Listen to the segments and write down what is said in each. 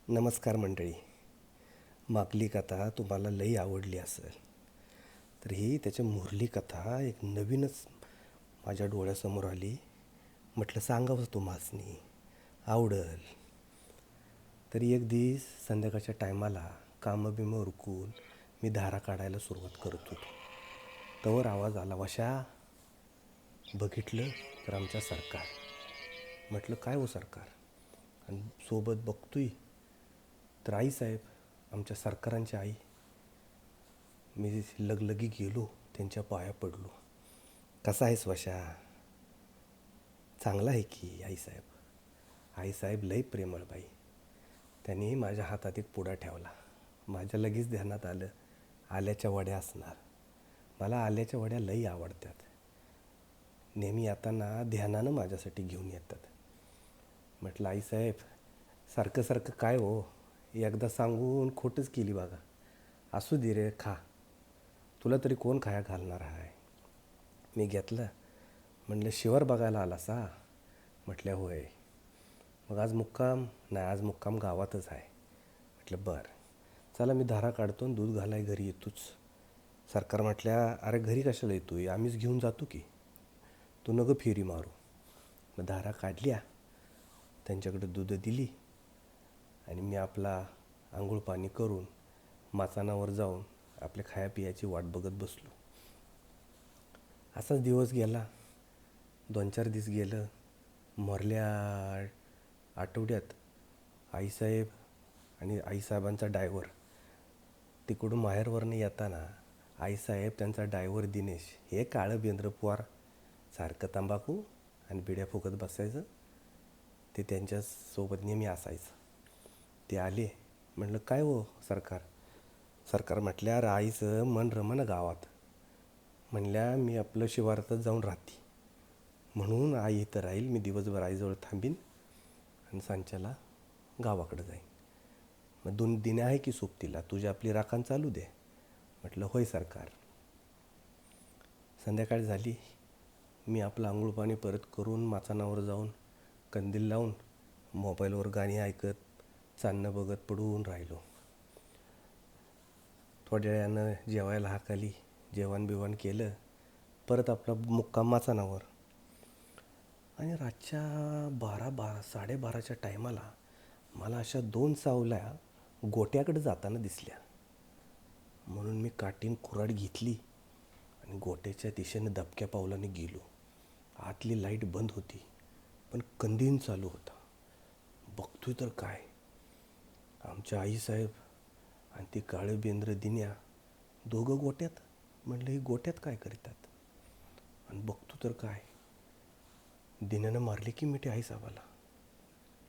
नमस्कार मंडळी. मागली कथा तुम्हाला लई आवडली असेल, तर ही त्याच्या मुरली कथा एक नवीनच माझ्या डोळ्यासमोर आली. म्हटलं सांगावं तुम्हासनी, आवडल. तरी एक दिवस संध्याकाळच्या टायमाला कामं बिमं उरकून मी धारा काढायला सुरुवात करत होतो. तवर आवाज आला, वशा. बघितलं तर आमच्या सरकार. म्हटलं काय हो सरकार? आणि सोबत बघतोय तर आईसाहेब, आमच्या सरकारांची आई. मी लगलगी गेलो, त्यांच्या पाया पडलो. कसा आहेस वशा? चांगला आहे की आईसाहेब. आईसाहेब लई प्रेमळ बाई. त्यांनी माझ्या हातात एक पुडा ठेवला. माझ्या लगेच ध्यानात आलं, आल्याच्या वड्या असणार. मला आल्याच्या वड्या लई आवडतात. नेहमी येताना ध्यानानं माझ्यासाठी घेऊन येतात. म्हटलं आईसाहेब, सारखं सारखं काय हो, एकदा सांगून खोटंच केली बघा. असू दे रे, खा. तुला तरी कोण खाया घालणार आहे. मी घेतलं. म्हणलं शिवर बघायला आला सा? म्हटल्या होय. मग आज मुक्काम? नाही, आज मुक्काम गावातच आहे. म्हटलं बरं, चला मी धारा काढतो आणि दूध घालाय घरी येतोच. सरकार म्हटल्या, अरे घरी कशाला येतोय, आम्हीच घेऊन जातो की, तू नको फेरी मारू. मग धारा काढल्या, त्यांच्याकडे दूध दिली आणि मी आपला आंघोळ पाणी करून माचानावर जाऊन आपल्या खाया पियाची वाट बघत बसलो. असाच दिवस गेला. 2-4 दिवस गेलं. मोरल्या आठवड्यात आईसाहेब आणि आईसाहेबांचा ड्रायव्हर तिकडून माहेरवरनं येताना, आईसाहेब त्यांचा ड्रायव्हर दिनेश, हे काळं बेंद्र पोर, सारखं तंबाखू आणि बिड्या फुकत बसायचं, ते त्यांच्यासोबत नेहमी असायचं. ते आले. म्हटलं काय हो सरकार? सरकार म्हटल्या, आईचं मन रमणं गावात. म्हणल्या मी आपलं शिवारातच जाऊन राहते, म्हणून आई इथं राहील. मी दिवसभर आईजवळ थांबीन आणि सांच्याला गावाकडं जाईन. मग 2 दिने आहे की सोबतीला, तुझी आपली राखण चालू दे. म्हटलं होय सरकार. संध्याकाळ झाली. मी आपलं आंघोळ पाणी परत करून माचानावर जाऊन कंदील लावून मोबाईलवर गाणी ऐकत चांदणं बघत पडून राहिलो. थोड्या वेळानं जेवायला हाक आली. जेवण बिवण केलं. परत आपला मुक्काम माचानावर. आणि रातच्या 12-12:30च्या टायमाला मला अशा 2 सावल्या गोट्याकडे जाताना दिसल्या. म्हणून मी काटीन कुऱ्हाड घेतली आणि गोट्याच्या दिशेनं दबक्या पावलाने गेलो. आतली लाईट बंद होती, पण कंदील चालू होता. बघतोय तर काय, आमच्या आईसाहेब आणि ते काळे बेंद्र दिन्या दोघं गोट्यात. म्हणलं ही गोट्यात काय करतात? आणि बघतो तर काय, दिन्यानं मारली की मिठी आईसाहेबाला.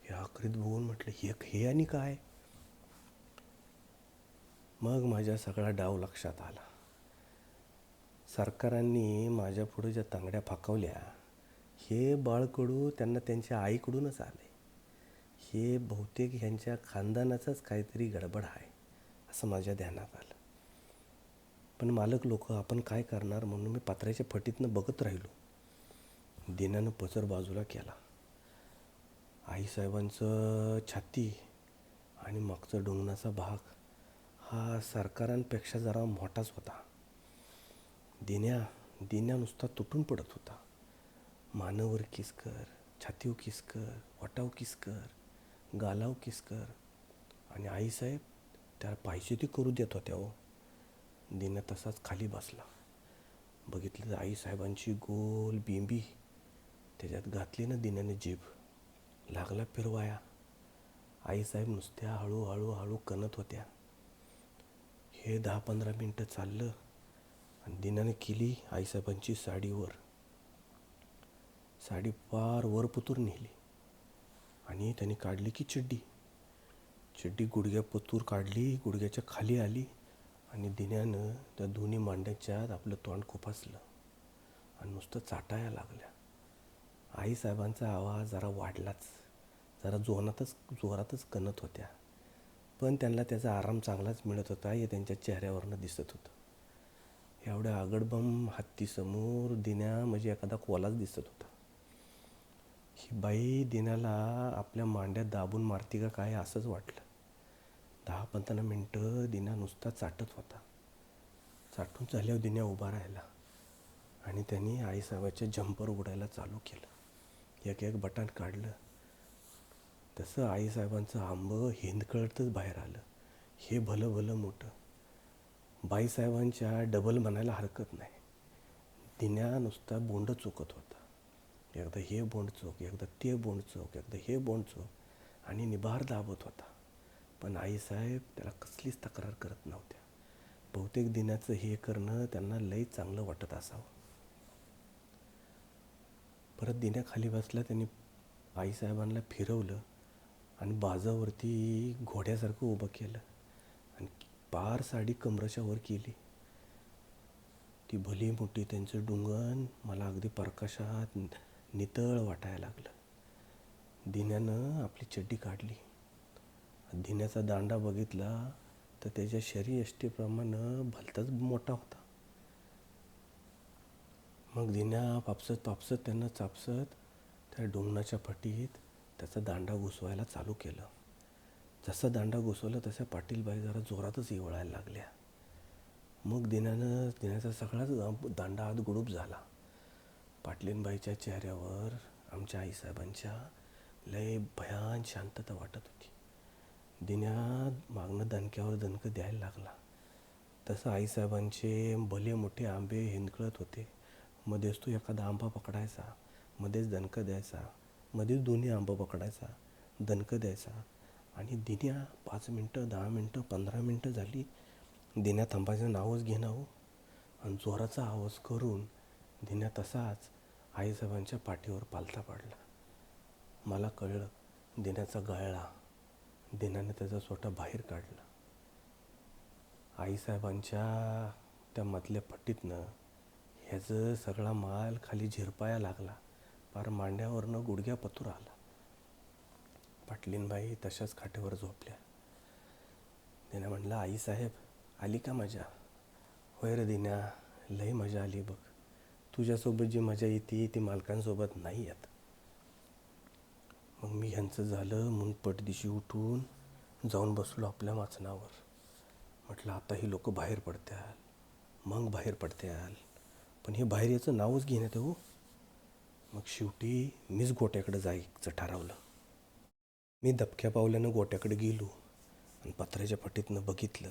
हे आखरीत बघून म्हटलं हे आणि काय? मग माझ्या सगळा डाव लक्षात आला. सरकारांनी माझ्या पुढे ज्या तांगड्या फाकावल्या, हे बाळकडू त्यांना त्यांच्या आईकडूनच आले. हे बहुतेक ह्यांच्या खानदानाचंच काहीतरी गडबड आहे, असं माझ्या ध्यानात आलं. पण मालक लोक, आपण काय करणार म्हणून मी पत्र्याच्या फटीतनं बघत राहिलो. दिनानं पचर बाजूला केला. आईसाहेबांचं छाती आणि मागचा डोंगणाचा भाग हा सरकारांपेक्षा जरा मोठाच होता. दिन्या नुसता तुटून पडत होता. मानेवर किसकर, छातीव किसकर, वाटाव किसकर, गालाव किसकर. आणि आईसाहेब त्याला पाहिजे ते करू देत होत्या हो. दिन्या तसाच खाली बसला. बघितलं तर आईसाहेबांची गोल बिंबी, त्याच्यात घातली ना दिन्याने जीभ. लागला फिरवाया. आईसाहेब नुसत्या हळूहळू कणत होत्या. हे 10-15 मिनटं चाललं आणि दिन्याने केली आईसाहेबांची साडी पार वर पुतूर नेली. आणि त्याने काढली की चिड्डी गुडघ्यापतूर काढली, गुडघ्याच्या खाली आली. आणि दिन्यानं त्या दोन्ही मांड्याच्यात आपलं तोंड खुपसलं आणि नुसतं चाटाया लागल्या. आईसाहेबांचा आवाज जरा वाढलाच, जरा जोरातच कणत होत्या. पण त्यांना त्याचा आराम चांगलाच मिळत होता, हे त्यांच्या चेहऱ्यावरनं दिसत होतं. एवढ्या आगडबम हत्तीसमोर दिन्या म्हणजे एखादा कोलाच दिसत होता. ही बाई दिन्याला आपल्या मांड्यात दाबून मारती का काय असंच वाटलं. 10-15 मिनटं दिना नुसता चाटत होता. चाटून झाल्यावर दिन्या उभा राहिला आणि त्यांनी आईसाहेबाचे जंपर उडायला चालू केलं. एक एक बटन काढलं. तसं आईसाहेबांचं आंबं हिंदकळतच बाहेर आलं. हे भलं भलं मोठं. बाईसाहेबांच्या डबल म्हणायला हरकत नाही. दिन्या नुसता बोंड चुकत होता. एकदा हे बोंड चोक, एकदा ते बोंड चोक, एकदा हे बोंड चोक आणि निभार दाबत होता. पण आईसाहेब त्याला कसलीच तक्रार करत नव्हत्या. बहुतेक दिन्याचं हे करणं त्यांना लई चांगलं वाटत असावं. परत दिन्या खाली बसला. त्यांनी आईसाहेबांना फिरवलं आणि बाजावरती घोड्यासारखं उभं केलं आणि पार साडी कमरेच्या वर केली. ती भली मोठी त्यांचं डुंगण मला अगदी प्रकाशात नितळ वाटायला लागलं. दिन्यानं आपली चड्डी काढली. दिन्याचा दांडा बघितला तर त्याच्या शरीरयष्टीप्रमाणे भलताच मोठा होता. मग दिन्या पापसत त्यांना चापसत त्या डोंगणाच्या फटीत त्याचा दांडा घुसवायला चालू केलं. जसा दांडा घुसवला तशा पाटीलबाई जरा जोरातच इवळायला लागल्या. मग दिन्याचा सगळाच दांडा आत गुडूप झाला. पाटलीनबाईच्या चेहऱ्यावर आमच्या आईसाहेबांच्या लय भयान शांतता वाटत होती. दिन्या मागणं दणक्यावर दणकं द्यायला लागला. तसं आईसाहेबांचे भले मोठे आंबे हिंदकळत होते. मध्येच तो एखादा आंबा पकडायचा, मध्येच दणकं द्यायचा, मध्येच दोन्ही आंबा पकडायचा, दणकं द्यायचा. आणि दिन्या 5 मिनटं, 10 मिनटं, 15 मिनटं झाली. दिन्या थांबायचं नावच घेणं हो. आणि जोराचा आवाज करून दिन्या तसाच आईसाहेबांच्या पाठीवर पालथा पडला. मला कळलं दिन्याचा गळला. दिन्याने त्याचा सोटा बाहेर काढला. आईसाहेबांच्या त्या मधल्या फटीतनं ह्याचं सगळा माल खाली झिरपाया लागला. पार मांड्यावरनं गुडघ्यापतूर आला. पाटलीनबाई तशाच खाटेवर झोपल्या. दिन्या म्हणलं, आईसाहेब आली का मजा? होय रे दिन्या, लई मजा आली बघ. तुझ्यासोबत जी मजा येते ती मालकांसोबत नाही येत. मग मी ह्यांचं झालं म्हणून पटदिशी उठून जाऊन बसलो आपल्या वाचनावर. म्हटलं आता ही लोक बाहेर पडत्याल, मग बाहेर पडत्याल, पण हे बाहेर याचं नावच घेण्यात हो. मग शेवटी मीच गोट्याकडे जायचं ठरवलं. मी दबक्या पावल्यानं गोट्याकडे गेलो आणि पत्र्याच्या फटीतनं बघितलं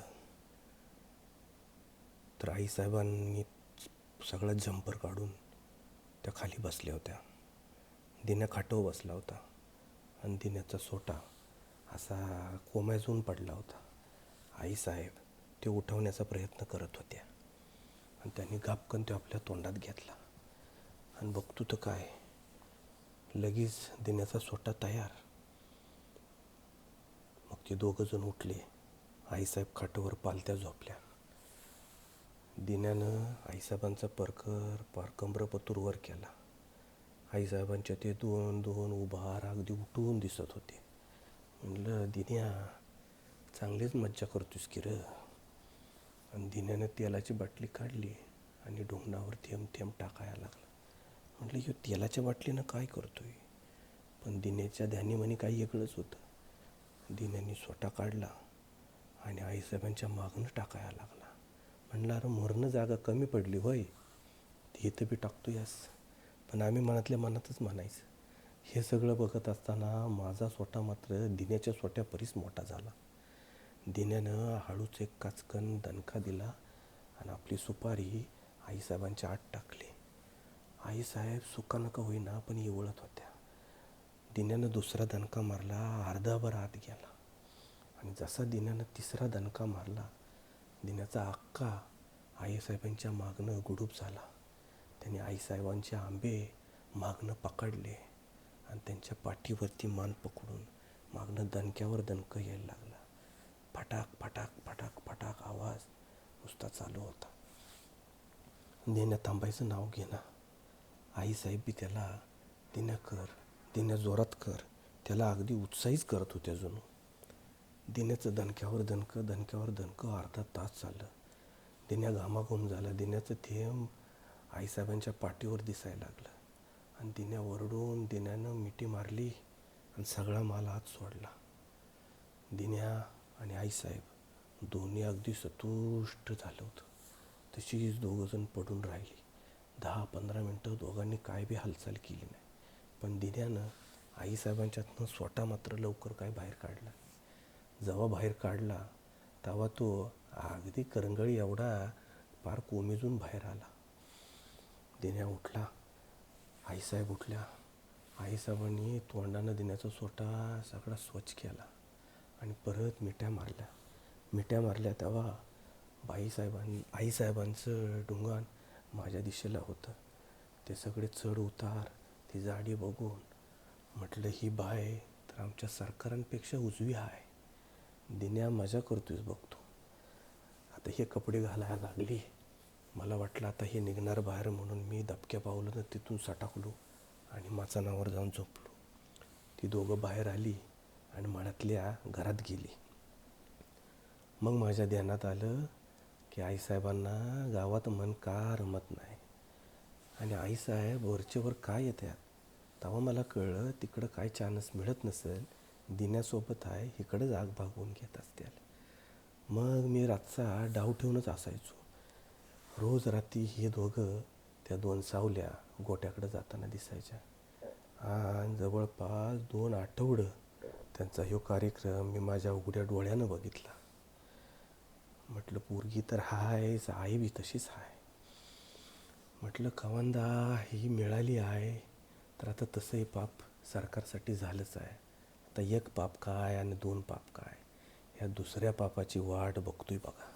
तर आईसाहेबांनी सगळा जंपर काढून त्या खाली बसल्या होत्या. दिन्या खाटावर बसला होता आणि दिन्याचा सोटा असा कोमाजून पडला होता. आईसाहेब ते उठवण्याचा प्रयत्न करत होत्या आणि त्यांनी गापकन ते आपल्या तोंडात घेतला. आणि बघतो तर काय, लगेच दिन्याचा सोटा तयार. मग ते दोघंजण उठले. आईसाहेब खाटावर पालत्या झोपल्या. दिन्यानं आईसाहेबांचा पार कमरपतूर वर केला. आईसाहेबांच्या ते दोन उभार अगदी उठून दिसत होते. म्हणलं, दिन्या चांगलीच मज्जा करतोस की र. आणि दिन्यानं तेलाची बाटली काढली आणि डोंगणावर थेंब थेंब टाकायला लागला. म्हटलं, ह्यो तेलाच्या बाटलीनं काय करतोय? पण दिन्याच्या ध्यानीमनी काही वेगळंच होतं. दिन्याने सोटा काढला आणि आईसाहेबांच्या मागणं टाकायला लागला. म्हणलं, अरे मरणं जागा कमी पडली होय, ते इथं बी टाकतो यास. पण आम्ही मनातल्या मनातच म्हणायचं. हे सगळं बघत असताना माझा सोटा मात्र दिन्याच्या सोट्यापरीच मोठा झाला. दिन्यानं हळूच एक काचकन दणका दिला आणि आपली सुपारी आईसाहेबांच्या आत टाकली. आईसाहेब सुका होईना पण इवळत होत्या. दिन्यानं दुसरा दणका मारला, अर्धाभर आत गेला. आणि जसा दिन्यानं तिसरा दणका मारला, दिन्याचा अक्का आईसाहेबांच्या मागणं गुडूप झाला. त्याने आईसाहेबांचे आंबे मागणं पकडले आणि त्यांच्या पाठीवरती मान पकडून मागणं दणक्यावर दणकं यायला लागला. फटाक फटाक फटाक फटाक आवाज नुसता चालू होता. दिन्या थांबायचं नाव घेना. आईसाहेब बी त्याला दिन्या कर, दिन्या जोरात कर, त्याला अगदी उत्साहीच करत होत्या जणू. दिन्याचं दणक्यावर दणकं दणक्यावर दणकं अर्धा तास चाललं. दिन्या घामाघूम झाला. दिन्याचं थेंब आईसाहेबांच्या पाठीवर दिसायला लागलं आणि दिन्या वरडून दिन्यानं मिठी मारली आणि सगळा माल आत सोडला. दिन्या आणि आईसाहेब दोन्ही अगदी संतुष्ट झालं होतं. तशीच दोघंजण पडून राहिली. 10-15 मिनटं दोघांनी काय बी हालचाल केली नाही. पण दिन्यानं आईसाहेबांच्यातनं स्वतः मात्र लवकर काय बाहेर काढला. जेव्हा बाहेर काढला तेव्हा तो अगदी करंगळी एवढा पार कोमेजून बाहेर आला. दिन्या उठला, आईसाहेब उठल्या. आईसाहेबांनी तोंडानं दिन्याचा स्वतः सगळा स्वच्छ केला आणि परत मिठ्या मारल्या तेव्हा आईसाहेबांचं डोंगान माझ्या दिशेला होतं. ते सगळे चढ उतार, ती जाडी बघून म्हटलं ही बाय तर आमच्या सरकारांपेक्षा उजवी आहे. दिन्या मजा करतोयच बघतो. आता हे कपडे घालायला लागली. मला वाटलं आता हे निघणार बाहेर म्हणून मी दबक्या पावलानं तिथून सटाकलो आणि माचानावर जाऊन झोपलो. ती दोघं बाहेर आली आणि मळ्यातल्या घरात गेली. मग माझ्या ध्यानात आलं की आईसाहेबांना गावात मन का रमत नाही आणि आईसाहेब वरचेवर काय येतात. तेव्हा मला कळलं तिकडं काय चान्स मिळत नसेल, दिन्यासोबत आहे इकडंच आग भागवून घेत असतील. मग मी रातचा डाव ठेवूनच असायचो. रोज रात्री हे दोघं त्या 2 सावल्या गोट्याकडे जाताना दिसायच्या. आणि जवळपास 2 आठवडं त्यांचा ह्यो कार्यक्रम मी माझ्या उघड्या डोळ्यानं बघितला. म्हटलं पोरगी तर हायच, आई बी तशीच आहे. म्हटलं कवंदा ही मिळाली आहे तर आता तसंही पाप सरकारसाठी झालंच आहे. आता 1 पाप काय आणि 2 पाप काय, ह्या दुसऱ्या पापाची वाट बघतोय बघा.